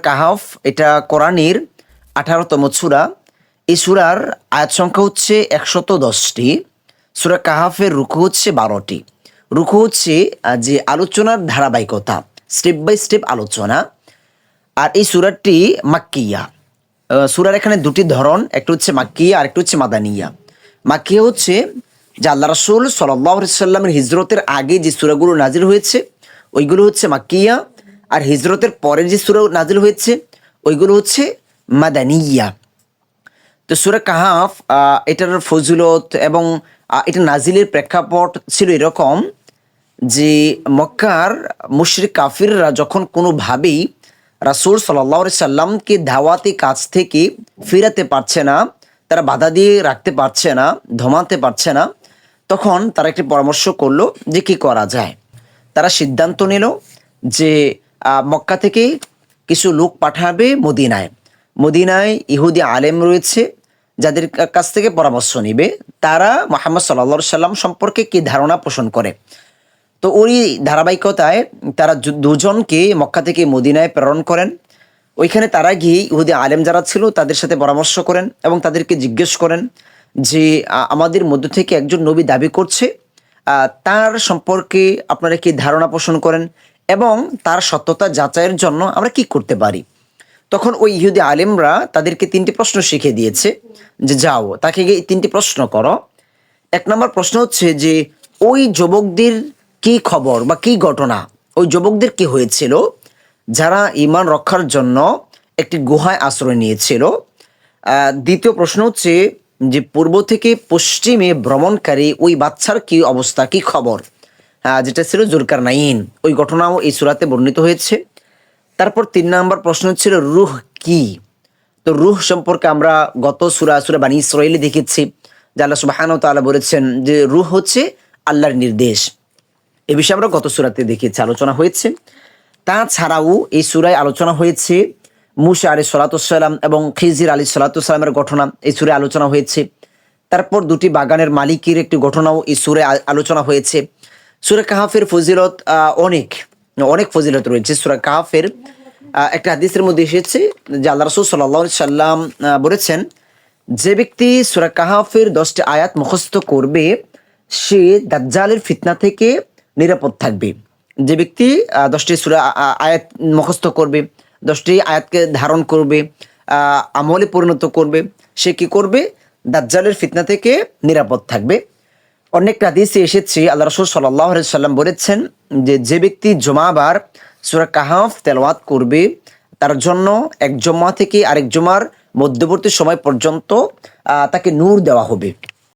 কাহাফ এটা কোরআনের 18তম সূরা। এই সূরার আয়াত সংখ্যা হচ্ছে 110টি। সূরা কাহাফের রুকু হচ্ছে 12টি। রুকু হচ্ছে যে আলোচনার ধারাবাহিকতা, স্টেপ বাই স্টেপ আলোচনা। আর এই সূরাটি মাক্কিয়া। সূরার এখানে দুটি ধরন, একটা হচ্ছে মাক্কিয়া আর একটা হচ্ছে মাদানিয়া। মাক্কিয়া হচ্ছে যে আল্লাহ রাসূল সাল্লাল্লাহু আলাইহি ওয়াসাল্লামের হিজরতের আগে যে সূরাগুলো নাজিল হয়েছে ওইগুলো হচ্ছে মাক্কিয়া, আর হিজরতের পরের যে সূরা নাজিল হয়েছে ওইগুলো হচ্ছে মাদানিয়া। তো সূরা কাহাফ এটার ফজিলত এবং এটা নাজিলের প্রেক্ষাপট ছিল এরকম যে মক্কার মুশরিক কাফিররা যখন কোনোভাবেই রাসূল সাল্লাল্লাহু আলাইহি সাল্লামকে দাওয়াতি কাজ থেকে ফিরাতে পারছে না, তারা বাধা দিয়ে রাখতে পারছে না, ধমাতে পারছে না, তখন তারা একটি পরামর্শ করলো যে কি করা যায়। তারা সিদ্ধান্ত নিল যে মক্কা থেকে কিছু লোক পাঠাবে মদিনায়। মদিনায় ইহুদি আলেম রয়েছে যাদের কাছ থেকে পরামর্শ নিবে, তারা মুহাম্মদ সাল্লাল্লাহু আলাইহি সাল্লাম সম্পর্কে কি ধারণা পোষণ করে। তো ওই ধারাবাহিকতায় তারা দুজনকে মক্কা থেকে মদিনায় প্রেরণ করেন। ওইখানে তারা গিয়ে ইহুদি আলেম যারা ছিল তাদের সাথে পরামর্শ করেন এবং তাদেরকে জিজ্ঞেস করেন যে আমাদের মধ্য থেকে একজন নবী দাবি করছে, তার সম্পর্কে আপনারা কি ধারণা পোষণ করেন এবং তার সত্যতা যাচাইয়ের জন্য আমরা কি করতে পারি। তখন ওই ইহুদি আলেমরা তাদেরকে 3টি প্রশ্ন শিখিয়ে দিয়েছে যে যাও তাকে গিয়ে 3টি প্রশ্ন করো। 1 নম্বর প্রশ্ন হচ্ছে যে ওই যুবকদের কি খবর বা কি ঘটনা, ওই যুবকদের কি হয়েছিল যারা ঈমান রক্ষার জন্য একটি গুহায় আশ্রয় নিয়েছিল। দ্বিতীয় প্রশ্ন হচ্ছে যে পূর্ব থেকে পশ্চিমে ভ্রমণকারী ওই বাচ্চার কি অবস্থা, কি খবর, যেটা ছিল জুলকারনাইন, ওই ঘটনাও এই সূরাতে বর্ণিত হয়েছে। তারপর 3 নম্বর প্রশ্ন ছিল রূহ কি। তো রূহ সম্পর্কে আমরা গত সূরা বানী ইসরাঈলে দেখেছি যে আল্লাহ সুবহানাহু ওয়া তাআলা বলেছেন যে রূহ হচ্ছে আল্লাহর নির্দেশ। এ বিষয়ে আমরা গত সূরাতে দেখেছি, আলোচনা হয়েছে। তাছাড়াও এই সূরায় আলোচনা হয়েছে মূসা আলাইহিস সালাতু ওয়াস সালাম এবং খিজির আলাইহিস সালাতু ওয়াস সালামের ঘটনা এই সূরায় আলোচনা হয়েছে। তারপর 2টি বাগানের মালিকের একটি ঘটনাও এই সূরায় আলোচনা হয়েছে। সূরা কাহাফের ফজিলত অনেক ফজিলত রয়েছে। সূরা কাহাফের একটা হাদিসের মধ্যে এসেছে যে আল্লাহ রাসূল সাল্লাল্লাহু আলাইহি সাল্লাম বলেছেন যে ব্যক্তি সূরা কাহাফের 10টি আয়াত মুখস্থ করবে সে দাজ্জালের ফিতনা থেকে নিরাপদ থাকবে। যে ব্যক্তি 10টি সূরা আয়াত মুখস্থ করবে, 10টি আয়াতকে ধারণ করবে, আমলে পরিণত করবে, সে কি করবে, দাজ্জালের ফিতনা থেকে নিরাপদ থাকবে। অনেকটা হাদিসে এসেছে আল্লাহ রাসূল সাল্লাল্লাহু আলাইহি সাল্লাম বলেছেন যে ব্যক্তি জুমাবার সূরা কাহাফ তেলাওয়াত করবে তার জন্য এক জুমা থেকে আরেক জুমার মধ্যবর্তী সময় পর্যন্ত তাকে নূর দেওয়া হবে।